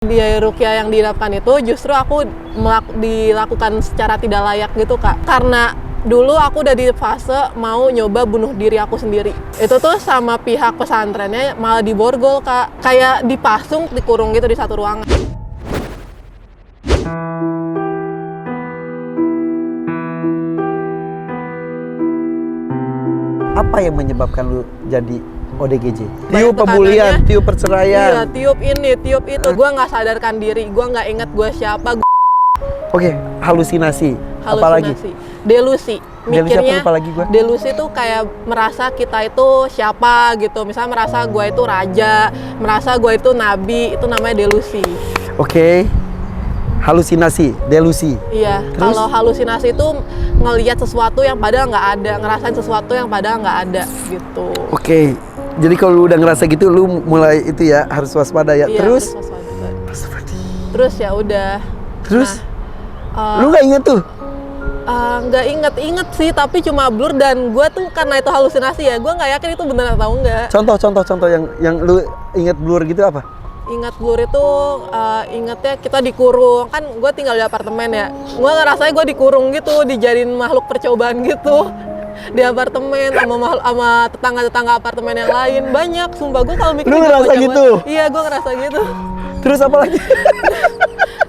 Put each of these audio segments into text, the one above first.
Biaya ruqyah yang diharapkan itu justru aku dilakukan secara tidak layak gitu Kak. Karena dulu aku udah di fase mau nyoba bunuh diri aku sendiri. Itu tuh sama pihak pesantrennya malah diborgol Kak. Kayak dipasung, dikurung gitu di satu ruangan. Apa yang menyebabkan lu jadi ODGJ? Tiup pembulian, tiup perceraian. Iya, tiup ini, tiup itu. Gue nggak sadarkan diri, gue nggak inget gue siapa. Oke, halusinasi. Apalagi? Delusi. Mikirnya, apa lagi gua? delusi tuh kayak merasa kita itu siapa gitu. Misalnya merasa gue itu raja, merasa gue itu nabi, itu namanya delusi. Oke. Halusinasi, delusi. Iya, kalau halusinasi itu ngelihat sesuatu yang padahal nggak ada, ngerasain sesuatu yang padahal nggak ada gitu. Oke. Jadi kalau lu udah ngerasa gitu, lu mulai itu ya harus waspada ya. Iya, Terus? harus waspada. Terus ya udah. Terus? Nah, Lu nggak inget tuh? nggak inget sih, tapi cuma blur, dan gue tuh karena itu halusinasi ya, gue nggak yakin itu benar atau enggak. Contoh yang lu inget blur gitu apa? Ingat blur itu, ingetnya kita dikurung, kan gue tinggal di apartemen ya, gue ngerasanya gue dikurung gitu, dijadiin makhluk percobaan gitu di apartemen sama tetangga-tetangga apartemen yang lain. Banyak, sumpah gue kalau mikir Lu ngerasa gitu? Iya, gue ngerasa gitu. Terus apa lagi?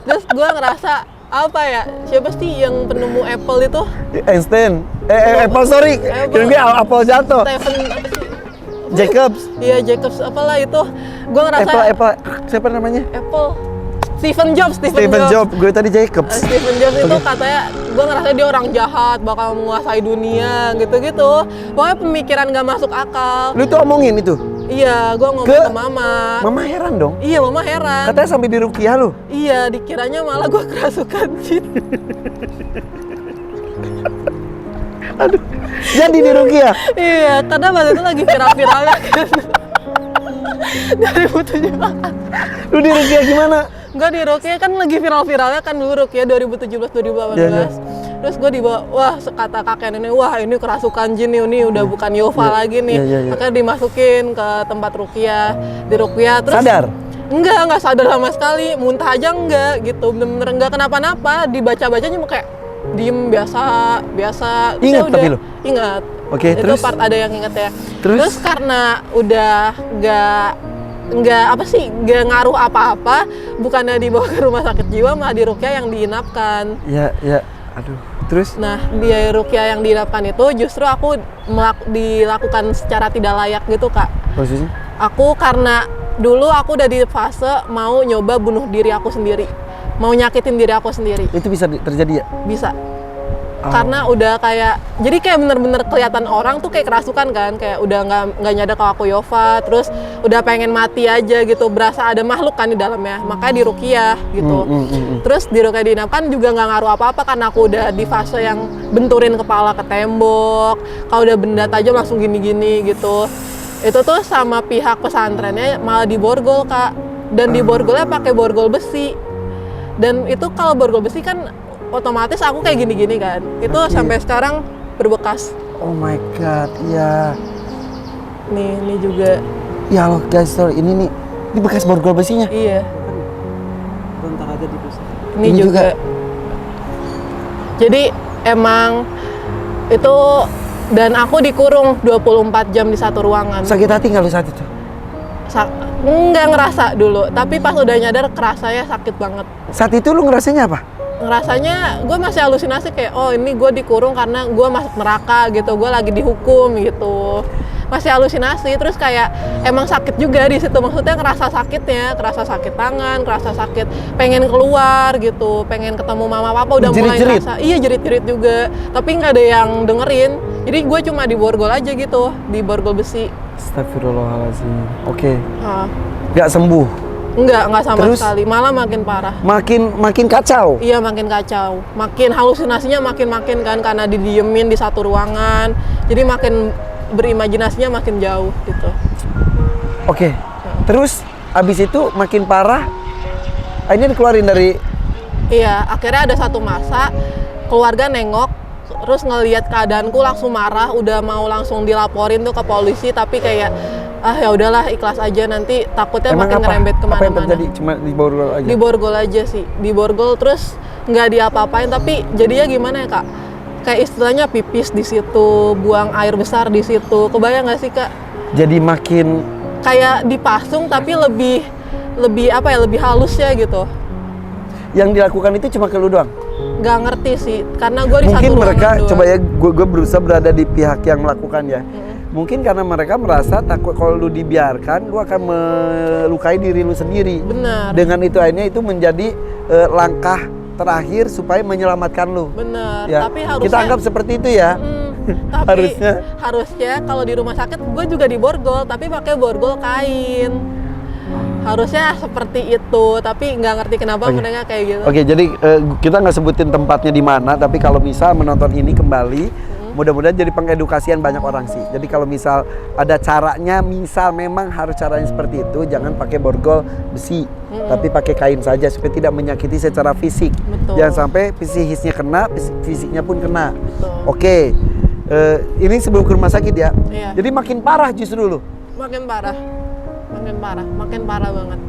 Terus gue ngerasa apa ya, siapa sih yang penemu Apple itu? Einstein. Apple, sorry. Kira-kira Apple jatuh. Stephen apa sih? Jacobs. Iya, Jacobs apalah itu. Gue ngerasa Apple. Siapa namanya? Apple. Stephen Jobs. Gue tadi Jacobs. Stephen Jobs itu katanya, gue ngerasa dia orang jahat, bakal menguasai dunia, gitu-gitu. Pokoknya pemikiran gak masuk akal. Lu tuh omongin itu? Iya, gue ngomong ke Mama. Mama heran dong? Iya, Mama heran. Katanya sampai diruqyah lu? Iya, dikiranya malah gue kerasukan jin. Aduh, jadi diruqyah? Iya, karena waktu itu lagi viral-viralnya kan. 2017. Lu diruqyah gimana? Gue di ruqyah kan lagi viral-viralnya kan dulu ruqyah 2017-2018. Iya. Terus gue dibawa, wah kata kakek nenek, wah ini kerasukan jin nih, ini udah bukan Yova lagi nih. Iya. Akhirnya dimasukin ke tempat ruqyah, di ruqyah terus. Sadar? Enggak sadar sama sekali, muntah aja enggak gitu, bener-bener enggak kenapa-napa, dibaca-bacanya cuma kayak diem biasa. Terus Ingat ya tapi udah, lu? Ingat. Oke, itu terus? part ada yang inget ya. Terus karena udah nggak ngaruh apa-apa, bukannya dibawa ke rumah sakit jiwa, malah di ruqyah yang diinapkan. Ya. Aduh. Terus? Nah, biaya ruqyah yang diinapkan itu justru aku dilakukan secara tidak layak gitu Kak. Posisinya? Aku karena dulu aku udah di fase mau nyoba bunuh diri aku sendiri, mau nyakitin diri aku sendiri. Itu bisa terjadi ya? Bisa. Oh. Karena udah jadi kayak bener-bener kelihatan orang tuh kayak kerasukan kan, kayak udah nggak nyadar kalau aku Yova, terus udah pengen mati aja gitu, berasa ada makhluk kan di dalamnya, makanya di ruqyah gitu. Terus di ruqyah diinapkan juga nggak ngaruh apa-apa karena aku udah di fase yang benturin kepala ke tembok, kalau udah benda tajam langsung gini-gini gitu. Itu tuh sama pihak pesantrennya malah diborgol Kak, dan diborgolnya pakai borgol besi. Dan itu kalau borgol besi kan otomatis aku kayak gini-gini kan, itu sampai sekarang berbekas. Oh my god, iya. Nih juga. Ya Allah guys, sorry, ini bekas borgol besinya. Iya. Bentar aja dipusat. Ini Ini juga. Jadi emang itu, dan aku dikurung 24 jam di satu ruangan. Sakit hati nggak lu saat itu? Nggak ngerasa dulu, tapi pas udah nyadar kerasanya sakit banget. Saat itu lu ngerasanya apa? Ngerasanya gue masih halusinasi kayak, oh ini gue dikurung karena gue masuk neraka gitu, gue lagi dihukum gitu, masih halusinasi. Terus kayak emang sakit juga di situ, maksudnya kerasa sakitnya, kerasa sakit tangan, kerasa sakit, pengen keluar gitu, pengen ketemu mama papa, udah mulai ngerasa, iya jerit-jerit juga, tapi nggak ada yang dengerin. Jadi gue cuma diborgol aja gitu, di borgol besi. Astagfirullahaladzim. Oke. Nggak sembuh? Nggak sama sekali, malah makin parah. Makin kacau? Iya, makin kacau. Makin halusinasinya makin kan, karena didiemin di satu ruangan. Jadi makin berimajinasinya makin jauh gitu. Oke. Terus abis itu makin parah, akhirnya dikeluarin dari... Iya, akhirnya ada satu masa keluarga nengok, terus ngelihat keadaanku langsung marah, udah mau langsung dilaporin tuh ke polisi, tapi kayak ya udahlah ikhlas aja, nanti takutnya Emang makin ngerembet apa yang kemana-mana. terjadi? Cuma di borgol aja? Di borgol aja sih, di borgol terus nggak diapa-apain, tapi jadinya gimana ya kak? Kayak istilahnya pipis di situ, buang air besar di situ, kebayang nggak sih kak? Jadi makin Kayak dipasung tapi lebih apa ya, lebih halus ya gitu. yang dilakukan itu cuma ke lu doang? Nggak ngerti sih, karena gue di Mungkin satu mereka, ruangan doang. coba ya, gue berusaha berada di pihak yang melakukan ya. Mungkin karena mereka merasa takut kalau lu dibiarkan, lu akan melukai diri lu sendiri. Bener. Dengan itu akhirnya itu menjadi langkah terakhir supaya menyelamatkan lu. Bener, Ya. tapi harusnya Kita anggap seperti itu ya. tapi Harusnya. kalau di rumah sakit gue juga di borgol, tapi pakai borgol kain. Harusnya seperti itu, tapi nggak ngerti kenapa Oke. mereka kayak gitu. Oke, jadi kita nggak sebutin tempatnya di mana, tapi kalau misal menonton ini kembali, mudah-mudahan jadi pengedukasian banyak orang sih. Jadi kalau misal ada caranya, misal memang harus caranya seperti itu, jangan pakai borgol besi, tapi pakai kain saja supaya tidak menyakiti secara fisik. Betul. Jangan sampai psikisnya kena, fisiknya pun kena. Betul. Oke, ini sebelum ke rumah sakit ya. Iya. Jadi makin parah justru lu. Makin parah, makin parah banget.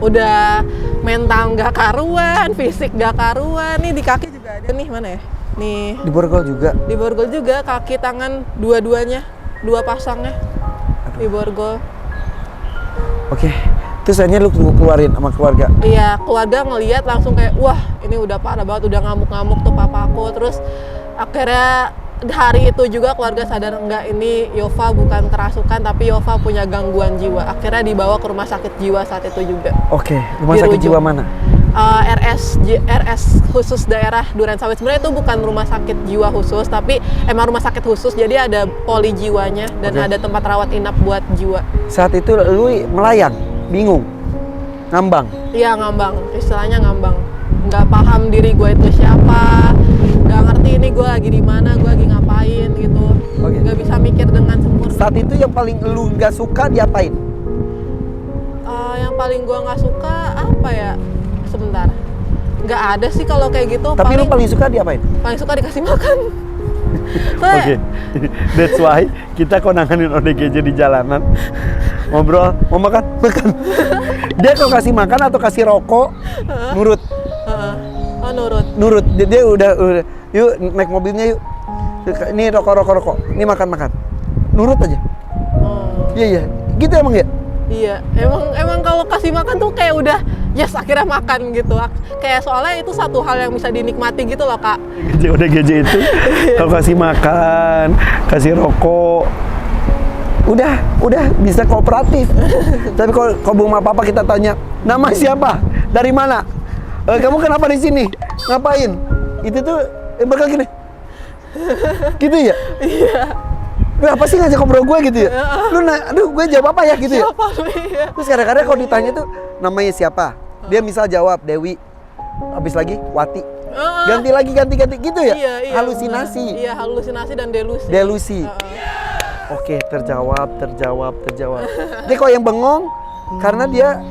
Udah mental nggak karuan, fisik nggak karuan. Nih di kaki juga ada nih, mana ya? Nih Di borgol juga. di borgol juga, kaki tangan dua-duanya, 2 pasangnya di borgol. Oke, terus akhirnya lu keluarin sama keluarga. Iya, keluarga ngelihat langsung kayak, wah ini udah parah banget, udah ngamuk-ngamuk tuh papa aku. Terus akhirnya hari itu juga keluarga sadar, enggak, ini Yova bukan kerasukan, tapi Yova punya gangguan jiwa. Akhirnya dibawa ke rumah sakit jiwa saat itu juga. Oke, rumah sakit Dirujuk. jiwa mana? RS khusus daerah Durensawit. Sebenarnya itu bukan rumah sakit jiwa khusus, tapi emang rumah sakit khusus. Jadi ada poli jiwanya dan Oke. ada tempat rawat inap buat jiwa. Saat itu lu melayang, bingung, ngambang. Iya, ngambang, istilahnya ngambang. Nggak paham diri gue itu siapa, nggak ngerti ini gue lagi di mana, gue lagi ngapain gitu. Oke. Nggak bisa mikir dengan sempurna. Saat itu yang paling lu nggak suka diapain? Yang paling gue nggak suka apa ya? Sebentar. Nggak ada sih kalau kayak gitu. Tapi lu paling suka diapain? paling suka dikasih makan. Oke, that's why kita konanganin ODGJ di jalanan, ngobrol, mau makan, makan. Dia kalau kasih makan atau kasih rokok, nurut, Oh, nurut. nurut. Dia udah, yuk naik mobilnya yuk. Ini rokok, ini makan. Nurut aja. Oh. Iya, gitu emang ya? Iya, emang kalau kasih makan tuh kayak udah yes akhirnya makan gitu. Kayak soalnya itu satu hal yang bisa dinikmati gitu loh kak. ODGJ itu kalau kasih makan, kasih rokok, udah bisa kooperatif. Tapi kalau belum apa-apa kita tanya, nama siapa? Dari mana? Kamu kenapa di sini? Ngapain? Itu tuh bakal gini. Gitu ya? Iya. Lu apa sih ngajak ngobrol gue gitu ya? Lu aduh gue jawab apa ya gitu ya? Siapa lu? Iya. Terus kadang-kadang kalau ditanya tuh namanya siapa? Dia misal jawab Dewi. Habis lagi Wati. Ganti lagi gitu ya? Iya, Halusinasi. bener. Iya, halusinasi dan delusi. Delusi. Oke, terjawab. Dia kok yang bengong karena dia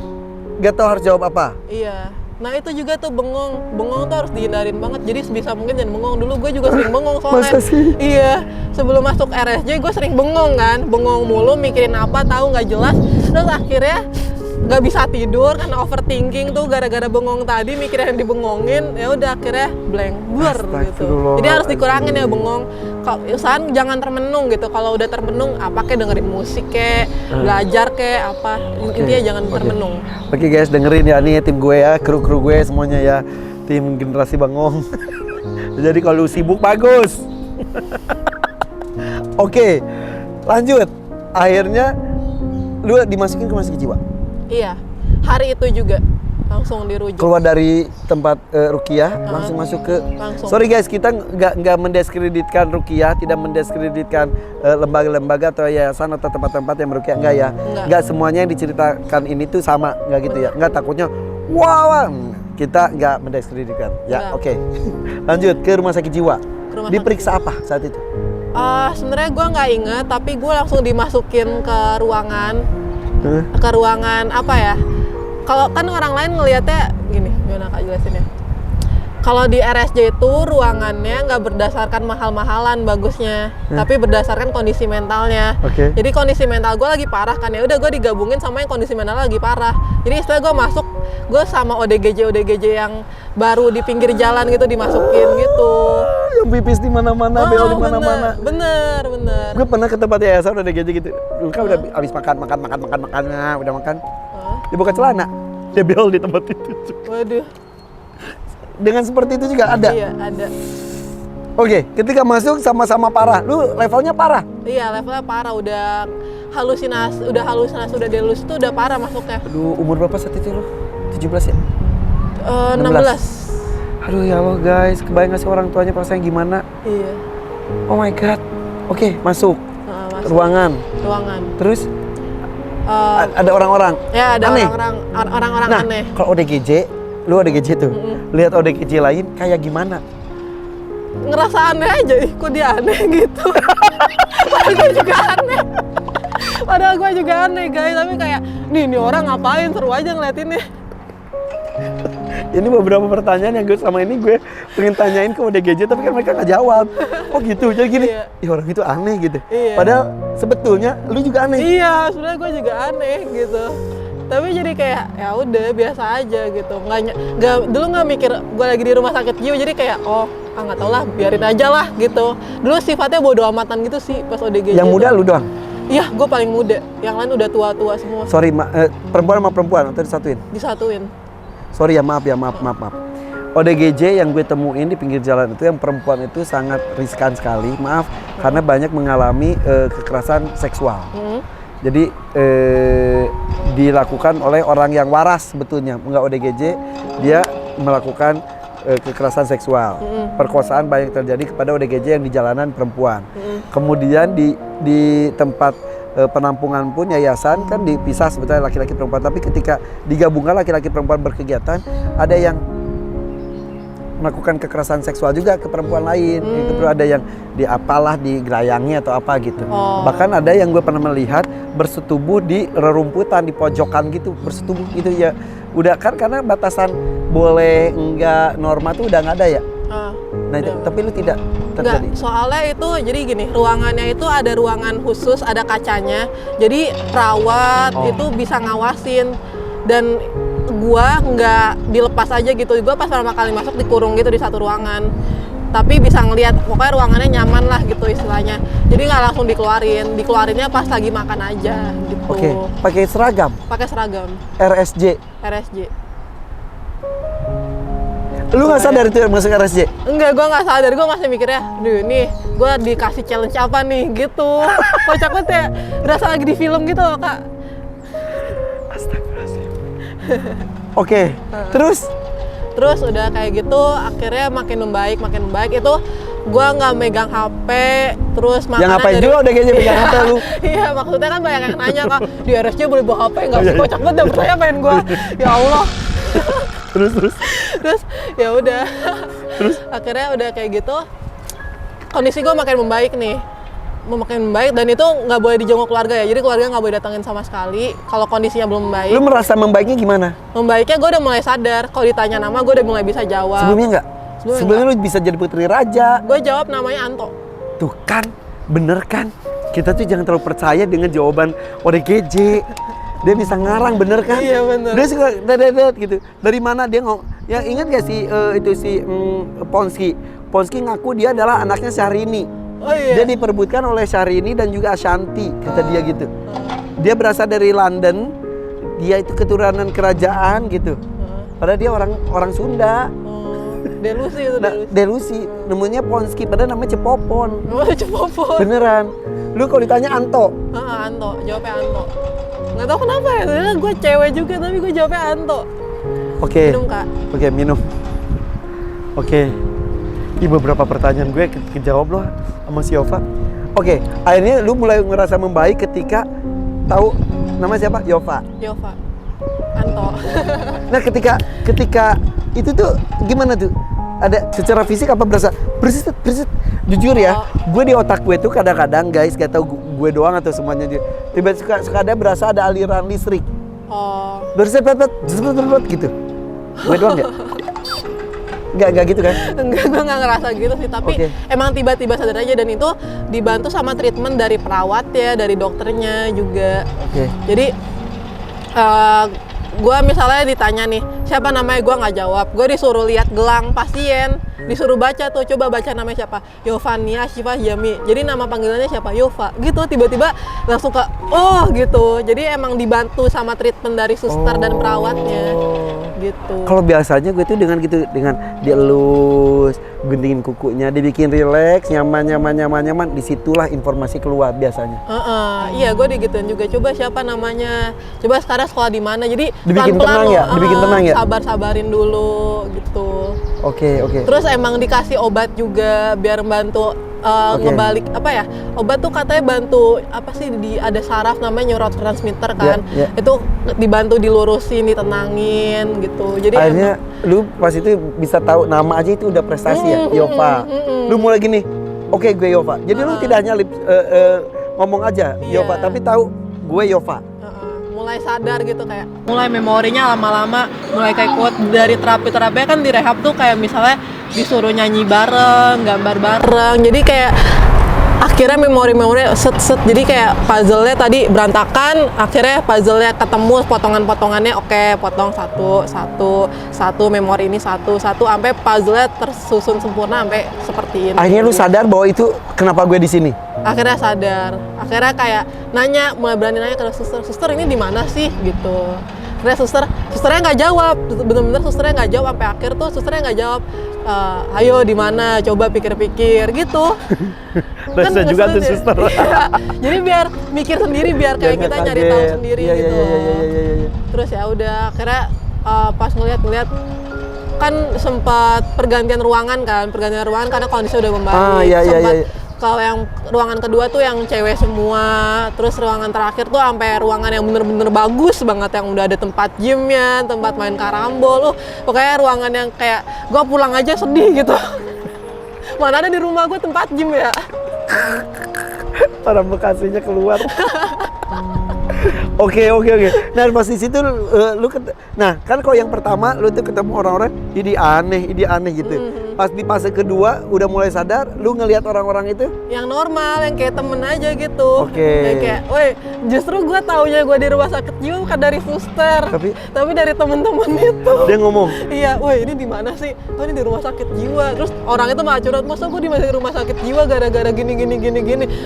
gak tahu harus jawab apa. Iya. Nah itu juga tuh bengong tuh harus dihindarin banget. Jadi sebisa mungkin jangan bengong. Dulu gue juga sering bengong soalnya. Masa sih? Iya. Sebelum masuk RSJ gue sering bengong kan. Bengong mulu, mikirin apa tahu nggak jelas. Terus akhirnya nggak bisa tidur karena overthinking tuh gara-gara bengong tadi, mikirin yang dibengongin. Ya udah akhirnya blank, buar gitu. Astagfirullah. Jadi harus dikurangin ya bengong. Kalau usahain jangan termenung gitu. Kalau udah termenung apa kayak dengerin musik kayak belajar kayak apa. Intinya jangan termenung. Oke guys, dengerin ya nih tim gue ya, kru gue semuanya ya, tim generasi bengong. Jadi kalau lu sibuk bagus. Oke, lanjut. Akhirnya lu dimasukin ke rumah sakit jiwa. Iya, hari itu juga langsung dirujuk. Keluar dari tempat Rukiah, langsung masuk ke. Langsung. Sorry guys, kita nggak mendiskreditkan Rukiah, tidak mendiskreditkan lembaga-lembaga atau yayasan atau tempat-tempat yang Rukiah, enggak ya. Nggak semuanya yang diceritakan ini tuh sama, nggak gitu ya. Nggak takutnya, wow, kita nggak mendiskreditkan. Ya, oke. Lanjut ke rumah sakit jiwa. Rumah Diperiksa apa saat itu? Sebenarnya gue nggak inget, tapi gue langsung dimasukin ke ruangan apa ya? Kalau kan orang lain ngelihatnya gini, gimana kak jelasin ya? Kalau di RSJ itu ruangannya nggak berdasarkan mahal-mahalan bagusnya, tapi berdasarkan kondisi mentalnya. Oke. Jadi kondisi mental gue lagi parah kan, ya udah gue digabungin sama yang kondisi mental lagi parah. Jadi istilah gue masuk, gue sama ODGJ yang baru di pinggir jalan gitu dimasukin gitu. Yang pipis di mana-mana, bel di mana-mana. Bener. Gue pernah ke tempat yayasan udah gaji gitu. Dulu kan udah habis makan, udah makan. Dia buka celana, dia bel di tempat itu. Waduh. Dengan seperti itu juga ada. Iya, ada. Oke, ketika masuk sama-sama parah. Lu levelnya parah. Iya, levelnya parah, udah halusinasi, udah delus itu udah parah masuknya. Aduh, umur berapa saat itu lu? 17 ya? 16. Aduh ya Allah guys, kebayang gak sih orang tuanya perasaannya gimana? Iya. Oh my god. Oke, masuk. Masuk. Ruangan. Terus ada orang-orang. Ya, ada aneh. orang-orang Nah, aneh. kalau ODGJ, lu ODGJ tuh. Lihat ODGJ lain kayak gimana? Ngerasa aneh aja, kok dia aneh gitu. Padahal gue juga aneh guys, tapi kayak nih orang ngapain, seru aja ngeliatinnya. Ini beberapa pertanyaan yang gue selama ini gue pengen tanyain ke ODGJ tapi kan mereka nggak jawab. Oh gitu, jadi gini, Iya. ya orang itu aneh gitu. Iya. Padahal sebetulnya lu juga aneh. Iya, sebenarnya gue juga aneh gitu. Tapi jadi kayak ya udah biasa aja gitu. Dulu nggak mikir gue lagi di rumah sakit jiwa, jadi kayak nggak tau lah, biarin aja lah gitu. Dulu sifatnya bodo amatan gitu sih pas ODGJ. Yang muda lu doang? Iya, gue paling muda. Yang lain udah tua-tua semua. Sorry, perempuan sama perempuan atau disatuin? Disatuin. Sorry ya, maaf. ODGJ yang gue temuin di pinggir jalan itu yang perempuan itu sangat riskan sekali, maaf, karena banyak mengalami kekerasan seksual. Jadi dilakukan oleh orang yang waras sebetulnya, enggak ODGJ, dia melakukan kekerasan seksual. Perkosaan banyak terjadi kepada ODGJ yang di jalanan perempuan. Kemudian di tempat penampungan pun yayasan kan dipisah sebetulnya laki-laki perempuan, tapi ketika digabungkan laki-laki perempuan berkegiatan, ada yang melakukan kekerasan seksual juga ke perempuan lain. Itu ada yang digerayangi atau apa gitu. Bahkan ada yang gue pernah melihat bersetubuh di rerumputan, di pojokan gitu, bersetubuh gitu ya. Udah kan karena batasan boleh enggak norma tuh udah nggak ada ya. Nah itu, tapi lu tidak terjadi. Enggak, soalnya itu jadi gini, ruangannya itu ada ruangan khusus, ada kacanya. Jadi perawat itu bisa ngawasin, dan gua nggak dilepas aja gitu. Gua pas pertama kali masuk dikurung gitu di satu ruangan. Tapi bisa ngelihat, pokoknya ruangannya nyaman lah gitu istilahnya. Jadi nggak langsung dikeluarinnya pas lagi makan aja gitu. Oke, pakai seragam. Pakai seragam. RSJ. Lu nggak sadar itu masuk RSJ? Enggak, gue nggak sadar, gue masih mikirnya, duh nih, gue dikasih challenge apa nih, gitu. Kocak banget ya, berasa lagi di film gitu loh, Kak. Astagfirullahaladzim. Oke, terus? Terus udah kayak gitu, akhirnya makin membaik, itu gue nggak megang HP, terus makanan yang ngapain juga udah kayaknya megang HP lu? Iya, maksudnya kan banyak yang nanya, Kak, di RSJ boleh bawa HP nggak sih? Kocak banget, percaya pengen gue, ya Allah. Terus Ya udah. Akhirnya udah kayak gitu, kondisi gue makin membaik dan itu nggak boleh dijenguk keluarga ya, jadi keluarga nggak boleh datengin sama sekali kalau kondisinya belum membaik. Lu merasa membaiknya gimana? Membaiknya gue udah mulai sadar, kalau ditanya nama gue udah mulai bisa jawab. Sebelumnya nggak? Sebelumnya lu bisa jadi putri raja. Gue jawab namanya Anto. Tuh kan, bener kan? Kita tuh jangan terlalu percaya dengan jawaban ODGJ. Dia bisa ngarang, bener kan? Iya bener. Dia suka dedet gitu. Dari mana dia ngomong? Yang ingat gak sih itu si Ponski? Ponski ngaku dia adalah anaknya Syahrini. Oh iya. Dia diperebutkan oleh Syahrini dan juga Ashanti, kata dia gitu. Dia berasal dari London. Dia itu keturunan kerajaan gitu. Padahal dia orang Sunda. Delusi itu, Delusi. Namanya Ponski, padahal namanya Cepopon. Cepopon. Beneran. Lu kalau ditanya Anto. Anto, jawabnya Anto. Nggak tahu kenapa ya, sebenarnya gue cewek juga tapi gue jawabnya Anto. Oke. Minum, Kak. Oke, minum. Oke. Ini beberapa pertanyaan gue kejawab loh sama si Yova. Oke, akhirnya lu mulai ngerasa membaik ketika tahu nama siapa? Yova. Anto. Nah, ketika itu tuh gimana tuh? Ada secara fisik apa berasa berset? Jujur ya, gue di otak gue tuh kadang-kadang guys, gak tau gue doang atau semuanya dia. Tiba-tiba suka ada berasa ada aliran listrik. Berset gitu. Gue doang ya? Nggak gitu kan? Enggak, gue nggak ngerasa gitu sih, tapi Oke. emang tiba-tiba sadar aja, dan itu dibantu sama treatment dari perawat ya, dari dokternya juga. Oke. Jadi gue misalnya ditanya nih, siapa namanya, gue nggak jawab. Gue disuruh lihat gelang pasien, disuruh baca tuh, coba baca namanya siapa, Yovania Syifa Jami. Jadi nama panggilannya siapa, Yova. Gitu, tiba-tiba langsung ke, oh gitu. Jadi emang dibantu sama treatment dari suster dan perawatnya. Gitu. Kalau biasanya gue tuh dengan dielus, guntingin kukunya, dibikin rileks, nyaman, disitulah informasi keluar biasanya. Iya, gue digituin juga. Coba siapa namanya, coba sekarang sekolah di mana. Jadi Dibikin tenang ya? Dibikin tenang ya? Sabar-sabarin dulu gitu. Oke. Terus emang dikasih obat juga biar bantu ngebalik apa ya, obat tuh katanya bantu apa sih, ada saraf namanya neurotransmitter kan. Yeah. Itu dibantu dilurusin, ditenangin gitu. Jadi Akhirnya lu pas itu bisa tahu nama aja itu udah prestasi ya, Yova. Lu mulai gini, oke gue Yova. Jadi lu tidak hanya ngomong aja Yova, tapi tahu gue Yova. mulai sadar gitu, kayak mulai memorinya lama-lama mulai kayak kuat. Dari terapi-terapinya kan di rehab tuh kayak misalnya disuruh nyanyi bareng, gambar bareng, jadi kayak akhirnya memori-memori set-set, jadi kayak puzzle-nya tadi berantakan, akhirnya puzzle-nya ketemu potongan-potongannya, oke, potong satu, memori ini satu, sampai puzzle-nya tersusun sempurna sampai seperti ini. Akhirnya lu sadar bahwa itu kenapa gue di sini. Akhirnya sadar, akhirnya kayak nanya, mulai berani nanya ke suster ini di mana sih gitu. Akhirnya susternya nggak jawab, bener-bener susternya nggak jawab, sampai akhir tuh susternya nggak jawab. Ayo di mana, coba pikir-pikir gitu. Rasa juga tuh ngeselin ya. suster. Iya. Jadi biar mikir sendiri, biar kayak Biar kita nggak nyari kaget. tahu sendiri Iya, gitu. iya. Terus ya udah, akhirnya pas ngeliat kan sempat pergantian ruangan karena kondisi udah membaik. Iya. Kalau yang ruangan kedua tuh yang cewek semua, terus ruangan terakhir tuh sampai ruangan yang bener-bener bagus banget, yang udah ada tempat gymnya, tempat main karambol, pokoknya ruangan yang kayak gue pulang aja sedih gitu. Mana ada di rumah gue tempat gym ya? Para bekasinya keluar. Oke. Nah pas di situ nah kan kalau yang pertama lu tuh ketemu orang-orang ini aneh gitu. Pas di fase kedua udah mulai sadar, lu ngelihat orang-orang itu Yang normal, yang kayak temen aja gitu. Oke. Yang kayak, woi, justru gue taunya gue di rumah sakit jiwa bukan dari suster, tapi dari temen-temen itu. dia ngomong, Iya, woi ini di mana sih? Oh ini di rumah sakit jiwa. Terus orang itu malah curhat, masa gue di rumah sakit jiwa gara-gara gini.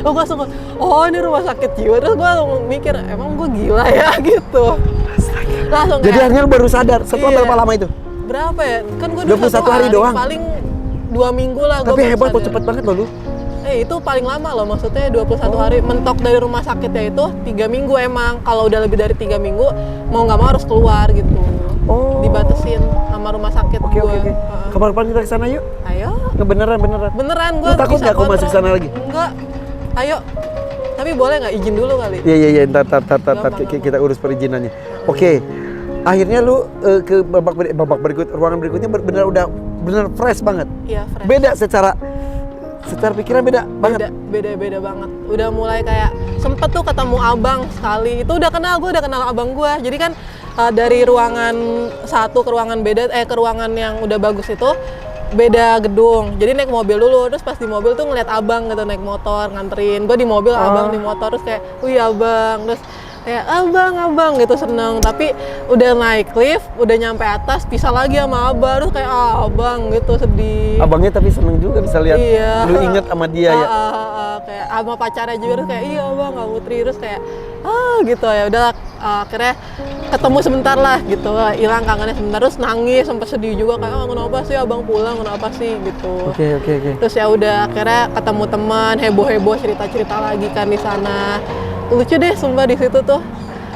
Oh gue langsung, oh ini rumah sakit jiwa. Terus gue mikir, emang gue gila ya gitu. Langsung jadi kayak, akhirnya lu baru sadar setelah Iya. berapa lama itu? berapa ya? Kan gue 21 hari doang. Paling 2 minggu lah. Tapi gua hebat baru kok, cepet sadar. banget loh lu. Itu paling lama loh, maksudnya 21 hari mentok dari rumah sakitnya itu 3 minggu emang. Kalau udah lebih dari 3 minggu mau nggak mau harus keluar gitu. Dibatasin sama rumah sakit Oke. gua. Kapan-kapan kita kesana yuk? Ayo. Beneran. Beneran Lu gua takut bisa nggak aku masuk kontrol. sana lagi? Enggak. Ayo. Tapi boleh nggak izin dulu kali? Iya, ntar Gampang. kita urus perizinannya. Oke. Akhirnya lu ke babak berikut, ruangan berikutnya benar fresh banget. Iya, fresh. Beda secara pikiran beda banget. Beda banget. Udah mulai kayak sempet tuh ketemu abang sekali. Itu gue udah kenal abang gue. Jadi kan dari ruangan satu ke ruangan beda, ke ruangan yang udah bagus itu beda gedung. Jadi naik mobil dulu, terus pas di mobil tuh ngeliat abang gitu naik motor nganterin. Gue di mobil, abang di motor, terus kayak, wih abang, terus kayak abang gitu seneng. Tapi udah naik lift, udah nyampe atas, pisah lagi sama abang, terus kayak abang gitu sedih. Abangnya tapi seneng juga bisa lihat Iya. lu inget sama dia ya. Kayak sama pacarnya juga, terus kayak iya bang, Kak Putri, terus kayak gitu ya udah. Akhirnya ketemu sebentar lah gitu, hilang kangennya sebentar, terus nangis sampai sedih juga kayak kenapa sih abang pulang, kenapa sih gitu. Oke. Terus ya udah akhirnya ketemu teman, heboh cerita lagi kan di sana. Lucu deh sumpah di situ tuh.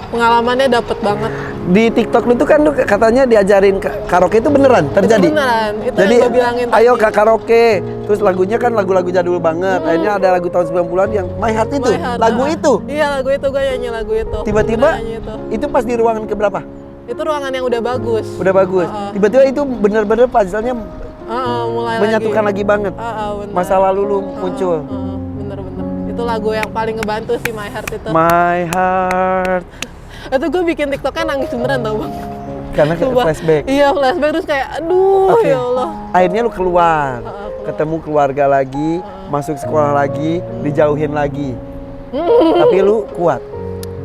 Pengalamannya dapet banget. Di TikTok lu tuh kan lu katanya diajarin karaoke itu beneran terjadi. Itu beneran. Itu Jadi yang gue bilangin ayo tadi. Kak karaoke. Terus lagunya kan lagu-lagu jadul banget. Akhirnya ada lagu tahun 90-an yang My Heart itu. My Heart, Lagu itu. Iya lagu itu, gue nyanyi lagu itu. Tiba-tiba Beneran nyanyi itu pas di ruangan keberapa? itu ruangan yang udah bagus. Udah bagus. Tiba-tiba itu bener-bener puzzle-nya Mulai menyatukan lagi banget. bener. Masa lalu lu muncul. Bener. Itu lagu yang paling ngebantu sih, My Heart itu. My Heart. Itu gue bikin TikToknya nangis beneran tau bang. Karena Sumpah. flashback. Iya, flashback terus kayak aduh Oke. ya Allah. Akhirnya lu keluar, keluar. ketemu keluarga lagi, masuk sekolah lagi, dijauhin lagi. Tapi lu kuat.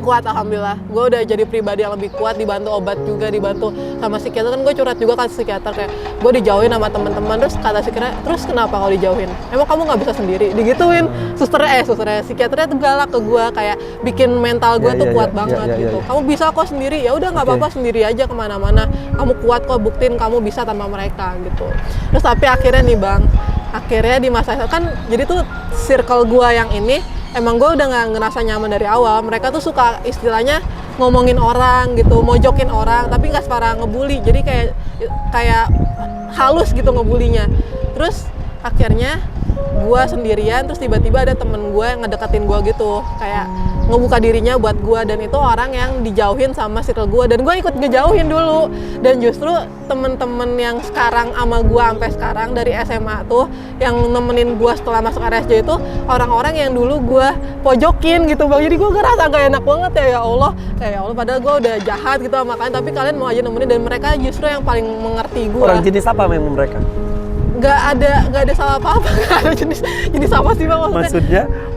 Kuat alhamdulillah, gue udah jadi pribadi yang lebih kuat, dibantu obat juga, dibantu sama psikiater. Kan gue curhat juga ke psikiater, kayak gue dijauhin sama teman-teman. Terus kata psikiater, terus kenapa kalau dijauhin, emang kamu nggak bisa sendiri, digituin. Susternya psikiaternya tuh galak ke gue, kayak bikin mental gue tuh kuat banget gitu. Kamu bisa kok sendiri, ya udah nggak apa-apa, sendiri aja kemana-mana, kamu kuat kok, buktiin kamu bisa tanpa mereka gitu. Terus tapi akhirnya nih bang, akhirnya di masa itu kan jadi tuh circle gue yang ini emang gue udah nggak ngerasa nyaman dari awal. Mereka tuh suka istilahnya ngomongin orang gitu, mojokin orang, tapi nggak separah ngebully. Jadi kayak halus gitu ngebulinya. Terus akhirnya gue sendirian, terus tiba-tiba ada temen gue yang ngedeketin gue gitu, kayak ngebuka dirinya buat gue, dan itu orang yang dijauhin sama circle gue, dan gue ikut ngejauhin dulu. Dan justru temen-temen yang sekarang sama gue sampai sekarang dari SMA tuh yang nemenin gue setelah masuk RSJ itu orang-orang yang dulu gue pojokin gitu bang. Jadi gue ngerasa gak enak banget ya Allah, kayak ya Allah padahal gue udah jahat gitu sama kalian, tapi kalian mau aja nemenin, dan mereka justru yang paling mengerti gue. Orang jenis apa memang mereka? Nggak ada salah apa-apa, nggak ada jenis apa sih bang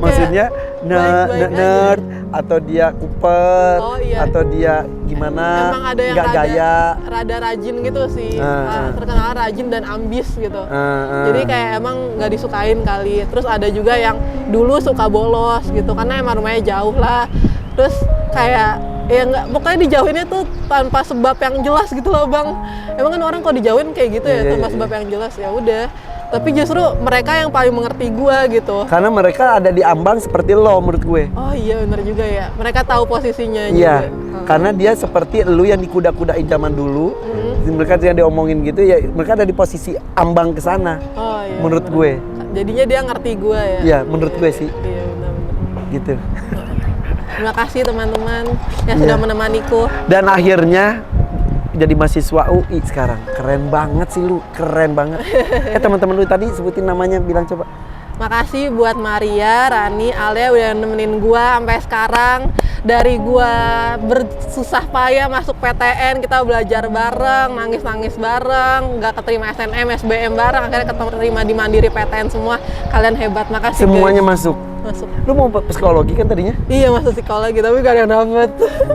Maksudnya baik-baik nerd atau dia kupet, Oh, iya. atau dia gimana? emang ada yang nggak gaya. rada rajin gitu sih, terkenal rajin dan ambis gitu. Jadi kayak emang nggak disukain kali. Terus ada juga yang dulu suka bolos gitu, karena emang rumahnya jauh lah. Terus kayak ya nggak, pokoknya dijauhinnya tuh tanpa sebab yang jelas gitu loh bang. Emang kan orang kalau dijauhin kayak gitu ya, tanpa sebab yang jelas, ya udah. Tapi justru mereka yang paling mengerti gue gitu. Karena mereka ada di ambang seperti lo menurut gue. Oh iya benar juga ya, mereka tahu posisinya Iya, juga. karena dia seperti lu yang dikuda-kudain zaman dulu. Mereka yang diomongin gitu ya, mereka ada di posisi ambang ke sana. Oh iya. Menurut gue. Jadinya dia ngerti gue ya. Iya, menurut gue sih. Iya benar-benar. Gitu. Terima kasih teman-teman yang sudah menemaniku. Dan akhirnya jadi mahasiswa UI sekarang. Keren banget sih lu, keren banget. Teman-teman lu tadi sebutin namanya, bilang coba. Makasih buat Maria, Rani, Alia udah nemenin gua sampai sekarang. Dari gua bersusah payah masuk PTN, kita belajar bareng, nangis-nangis bareng, nggak keterima SNM, SBM bareng, akhirnya keterima di Mandiri PTN semua. Kalian hebat, makasih Semuanya guys. masuk. Masuk. Lu mau psikologi kan tadinya? Iya masuk psikologi, tapi gak ada yang dapet.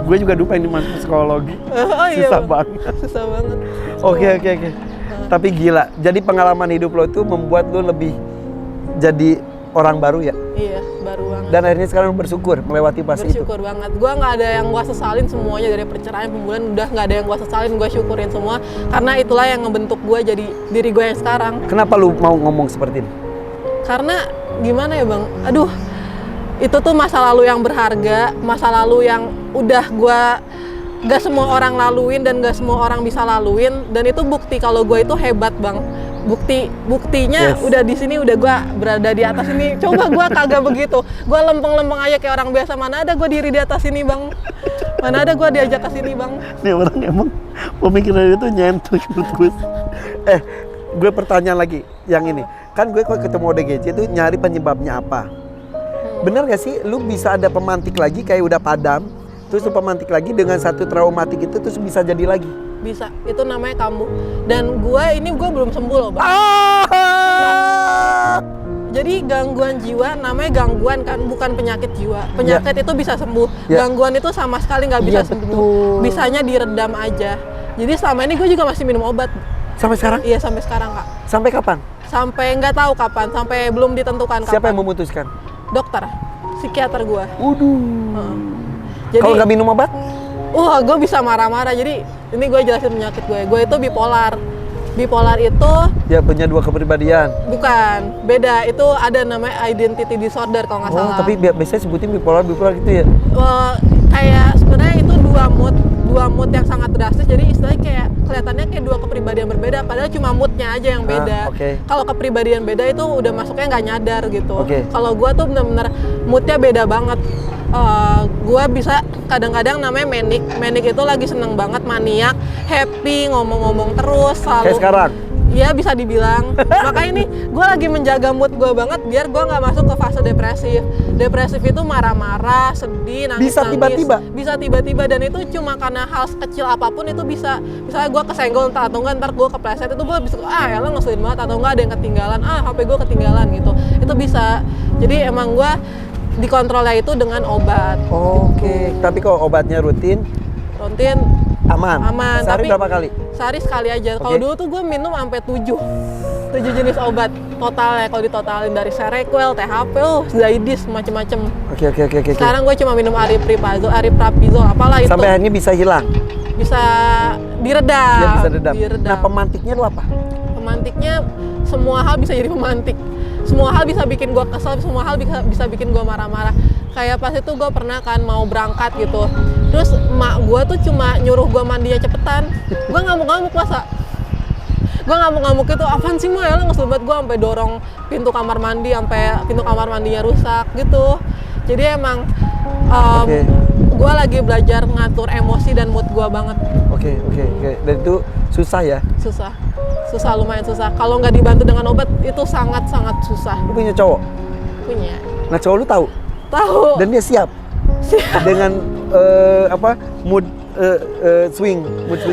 Gue juga dulu pengen masuk psikologi. Oh iya. Susah Bang. banget. Susah banget. Oke. Tapi gila, jadi pengalaman hidup lo itu membuat lo lebih jadi orang baru ya? Iya, baru banget. Dan akhirnya sekarang lo bersyukur melewati fase itu? Bersyukur banget. Gua nggak ada yang gua sesalin, semuanya dari perceraian, pembunuhan, udah nggak ada yang gua sesalin, gua syukurin semua. Karena itulah yang ngebentuk gua jadi diri gua yang sekarang. Kenapa lu mau ngomong seperti ini? Karena gimana ya bang, aduh itu tuh masa lalu yang berharga, masa lalu yang udah gua gak semua orang laluin dan gak semua orang bisa laluin, dan itu bukti kalau gua itu hebat bang. Buktinya udah di sini, udah gua berada di atas ini. Coba gua kagak begitu, gua lempeng-lempeng aja kayak orang biasa. Mana ada gua diri di atas ini bang, mana ada gua diajak ke sini bang. Nih orang emang pemikiran itu nyentuh menurut gue. Gue pertanyaan lagi yang ini. Kan gue kalau ketemu ODGJ itu nyari penyebabnya apa. Bener gak sih lu bisa ada pemantik lagi kayak udah padam, terus lu pemantik lagi dengan satu traumatik itu terus bisa jadi lagi? Bisa, itu namanya kambuh. Dan gue belum sembuh loh bang. Jadi gangguan jiwa namanya gangguan kan, bukan penyakit jiwa. Penyakit itu bisa sembuh, gangguan itu sama sekali nggak bisa sembuh. Bisanya diredam aja. Jadi selama ini gue juga masih minum obat. Sampai sekarang? Iya sampai sekarang kak. Sampai kapan? Sampai nggak tahu kapan, sampai belum ditentukan kapan. Siapa yang memutuskan? Dokter, psikiater gue. Jadi kalau nggak minum obat? Gue bisa marah-marah. Jadi ini gue jelasin penyakit gue. Gue itu bipolar. Bipolar itu ya punya dua kepribadian. Bukan, beda. Itu ada namanya identity disorder kalau nggak salah. Tapi biasanya sebutin bipolar gitu ya? Kayak sebenarnya itu dua mood yang sangat drastis. Jadi istilahnya kayak kelihatannya kayak dua kepribadian berbeda, padahal cuma moodnya aja yang beda. Kalau kepribadian beda itu udah masuknya nggak nyadar gitu. Kalau gue tuh bener-bener moodnya beda banget. Gue bisa kadang-kadang namanya manic itu lagi seneng banget, maniak, happy, ngomong-ngomong terus selalu. Kayak sekarang? Iya bisa dibilang. Makanya ini gue lagi menjaga mood gue banget biar gue nggak masuk ke fase depresif. Depresif itu marah-marah, sedih, nangis-nangis. Bisa tiba-tiba? Bisa tiba-tiba, dan itu cuma karena hal sekecil apapun itu bisa. Misalnya gue kesenggol atau enggak ntar gue kepleset, itu gue bisa ya lah ngeselin banget, atau enggak ada yang ketinggalan, HP gue ketinggalan gitu. Itu bisa. Jadi emang gue dikontrolnya itu dengan obat. Oke. Tapi kalau obatnya rutin aman. Sehari tapi berapa kali? Sehari sekali aja. Kalau Oke. dulu tuh gue minum sampai 7 jenis obat totalnya. Kalau ditotalin dari Serequel, THP, Zydis, macem-macem. Oke. Sekarang gue cuma minum aripiprazol, apalah itu. Sampai akhirnya bisa hilang. Bisa diredam. Dia bisa redam. Nah, pemantiknya lu apa? Pemantiknya semua hal bisa jadi pemantik. Semua hal bisa bikin gue kesel, semua hal bisa bikin gue marah-marah. Kayak pas itu gue pernah kan mau berangkat gitu, terus emak gue tuh cuma nyuruh gue mandinya cepetan. Gue ngamuk-ngamuk masa. Gue ngamuk-ngamuk itu, apaan sih mah ya lo, ngeselin banget. Gue sampai dorong pintu kamar mandi, sampai pintu kamar mandinya rusak gitu. Jadi emang gue lagi belajar ngatur emosi dan mood gue banget. Oke. Dan itu susah ya? Susah, lumayan susah. Kalau nggak dibantu dengan obat itu sangat-sangat susah. Lu punya cowok? Punya. Nah, cowok lu tahu? Tahu. Dan dia siap? Dengan mood swing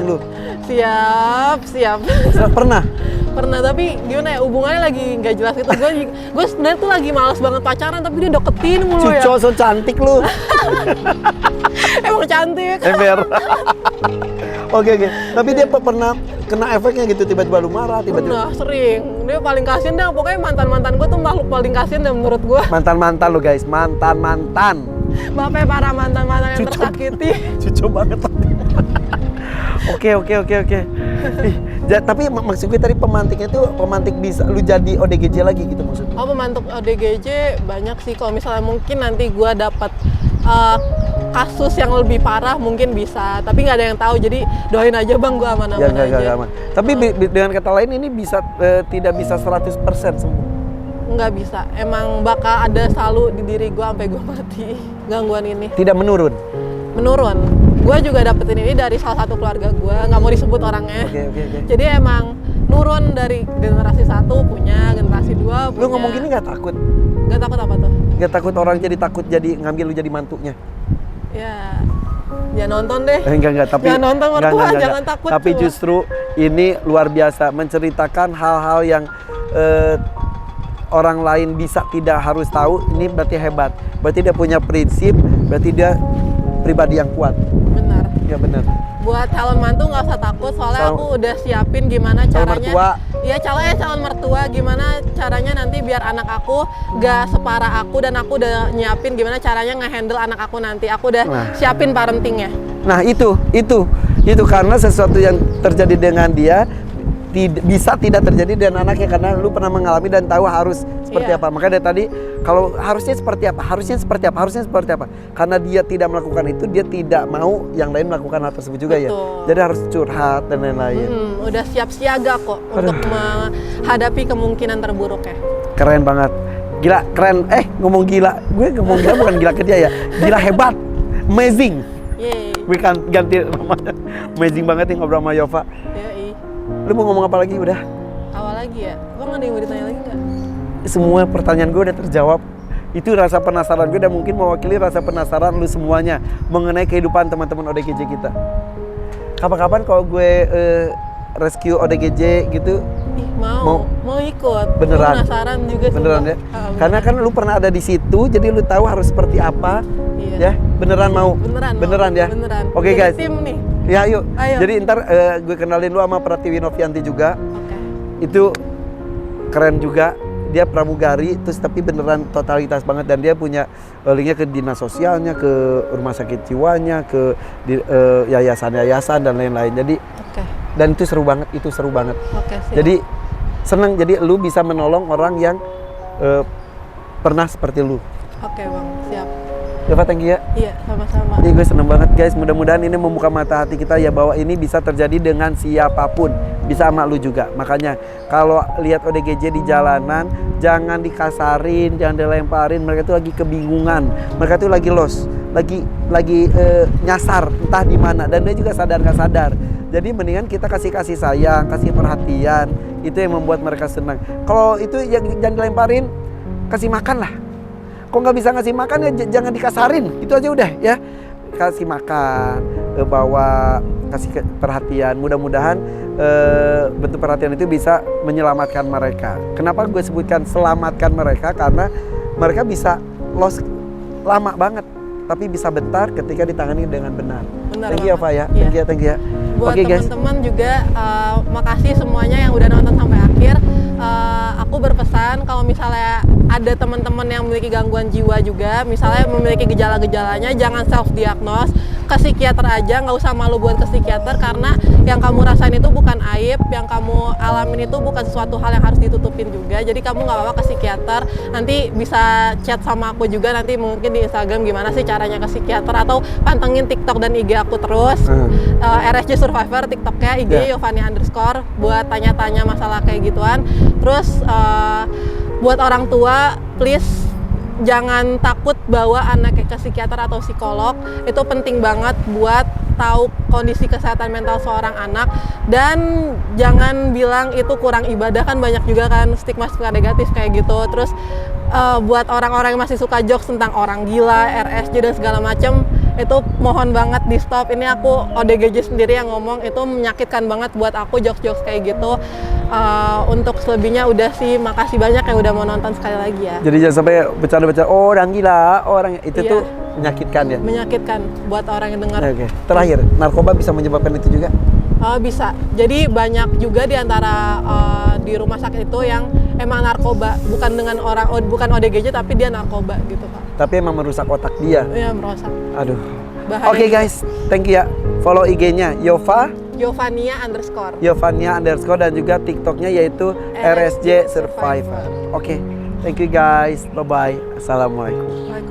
lu? Siap. Pernah? Pernah, tapi gimana ya, hubungannya lagi nggak jelas gitu. Gue sebenarnya tuh lagi malas banget pacaran, tapi dia deketin mulu ya. Cuco so cantik lu. Emang cantik. Ember. Oke. Tapi dia pernah kena efeknya gitu, tiba-tiba lu marah, tiba-tiba. Pernah, sering. Dia paling kasian dah, pokoknya mantan gue tuh makhluk paling kasian dah menurut gue. Mantan lu guys, mantan. Bapaknya para mantan yang tersakiti. Cucu banget tadi. Oke. Tapi maksud gue tadi pemantiknya tuh pemantik bisa lu jadi ODGJ lagi gitu maksudnya? Oh, pemantik ODGJ banyak sih. Kalau misalnya mungkin nanti gue dapat kasus yang lebih parah mungkin bisa, tapi nggak ada yang tahu. Jadi doain aja bang, gue aman-aman aja. Ya, aman. Tapi dengan kata lain ini bisa tidak bisa 100% sembuh. Nggak bisa. Emang bakal ada selalu di diri gue sampai gue mati gangguan ini. Tidak menurun. Gue juga dapetin ini dari salah satu keluarga gue, nggak mau disebut orangnya. Oke. Jadi emang nurun dari generasi 1 punya, generasi 2 punya. Lu ngomong gini nggak takut? Nggak takut apa tuh? Nggak takut orang jadi takut jadi ngambil lu jadi mantunya? Ya, jangan nonton deh. Enggak. Tapi jangan nonton mertua, jangan takut. Tapi cuma. justru ini luar biasa, menceritakan hal-hal yang orang lain bisa tidak harus tahu. Ini berarti hebat. Berarti dia punya prinsip. Berarti dia pribadi yang kuat. Benar. Ya benar. Buat calon mantu nggak usah takut, soalnya aku udah siapin gimana calon caranya. mertua. Iya, calon mertua, gimana caranya nanti biar anak aku nggak separah aku, dan aku udah nyiapin gimana caranya ngehandle anak aku nanti. Aku udah siapin parentingnya. Nah itu karena sesuatu yang terjadi dengan dia bisa tidak terjadi dengan anaknya, karena lu pernah mengalami dan tahu harus seperti apa. Makanya dari tadi kalau harusnya seperti apa, karena dia tidak melakukan itu, dia tidak mau yang lain melakukan hal tersebut juga. Betul. Ya. Jadi harus curhat dan lain-lain. Udah siap siaga kok untuk menghadapi kemungkinan terburuk ya. Keren banget, gila, keren. Ngomong gila, gue ngomong gila bukan gila ke dia ya, gila hebat, amazing. Yeay. Gue kan ganti namanya, amazing banget nih ngobrol sama Yova. Yoi. Lu mau ngomong apa lagi? Udah? Awal lagi ya? Bang, ada yang mau ditanya lagi nggak? Semua pertanyaan gue udah terjawab. Itu rasa penasaran gue dan mungkin mewakili rasa penasaran lu semuanya mengenai kehidupan teman-teman ODGJ kita. Kapan-kapan kalau gue rescue ODGJ gitu, Ih, mau ikut. Beneran? Gua penasaran juga sih. beneran ya? Karena kan lu pernah ada di situ, jadi lu tahu harus seperti apa. Iya. Ya, beneran mau? Beneran Ya? Beneran. Oke, Jadi guys. tim nih. Ya, yuk. Ayo. Jadi ntar gue kenalin lu sama Pratiwi Novianti juga. Oke. Itu keren juga. Dia pramugari, terus tapi beneran totalitas banget, dan dia punya linknya ke dinas sosialnya, ke rumah sakit jiwanya, ke yayasan-yayasan dan lain-lain. Jadi dan itu seru banget, Oke, siap. Jadi seneng, jadi lu bisa menolong orang yang pernah seperti lu. Oke bang, siap. Yova, thank you ya. Iya, sama-sama. Jadi gue seneng banget guys, mudah-mudahan ini membuka mata hati kita ya, bahwa ini bisa terjadi dengan siapapun, bisa sama lu juga. Makanya kalau lihat ODGJ di jalanan, jangan dikasarin, jangan dilemparin. Mereka tuh lagi kebingungan, mereka tuh lagi lost, lagi nyasar entah di mana, dan dia juga sadar nggak sadar. Jadi mendingan kita kasih sayang, kasih perhatian, Itu yang membuat mereka senang. Kalau itu ya jangan dilemparin, kasih makan lah. Kok nggak bisa ngasih makan ya jangan dikasarin, itu aja udah ya. Kasih makan, bawa, kasih perhatian. Mudah-mudahan bentuk perhatian itu bisa menyelamatkan mereka. Kenapa gue sebutkan selamatkan mereka? Karena mereka bisa lost lama banget, tapi bisa bentar ketika ditangani dengan benar. Benar Thank you ya, Pak ya. Iya. Thank you ya. Buat Oke, guys. teman-teman juga, makasih semuanya yang udah nonton sampai akhir. Aku berpesan kalau misalnya ada teman-teman yang memiliki gangguan jiwa juga, misalnya memiliki gejala-gejalanya, jangan self-diagnose, ke psikiater aja, nggak usah malu buat ke psikiater, karena yang kamu rasain itu bukan aib, yang kamu alamin itu bukan sesuatu hal yang harus ditutupin juga. Jadi kamu nggak apa-apa ke psikiater, nanti bisa chat sama aku juga nanti mungkin di Instagram gimana sih caranya ke psikiater, atau pantengin TikTok dan IG aku terus. RSJ Survivor TikToknya, IG Yovania _ buat tanya-tanya masalah kayak gituan. Terus buat orang tua, please jangan takut bawa anaknya ke psikiater atau psikolog. Itu penting banget buat tahu kondisi kesehatan mental seorang anak. Dan jangan bilang itu kurang ibadah, kan banyak juga kan stigma-stigma negatif kayak gitu. Terus buat orang-orang yang masih suka jokes tentang orang gila, RSJ dan segala macem, itu mohon banget di stop. Ini aku ODGJ sendiri yang ngomong, itu menyakitkan banget buat aku jokes-jokes kayak gitu. Untuk selebihnya udah sih, makasih banyak yang udah mau nonton sekali lagi ya. Jadi jangan sampai bercanda-bercanda orang gila, orang itu tuh menyakitkan ya. Menyakitkan buat orang yang dengar. Oke. Terakhir, narkoba bisa menyebabkan itu juga? Bisa. Jadi banyak juga di antara di rumah sakit itu yang emang narkoba, bukan dengan bukan ODGJ tapi dia narkoba gitu, Pak. Tapi emang merusak otak dia. Iya, merusak. Aduh. Bahaya. Oke guys, thank you ya. Follow IG-nya Yovania _ dan juga TikTok-nya yaitu RSJ Survivor. Oke, thank you guys. Bye bye. Assalamualaikum.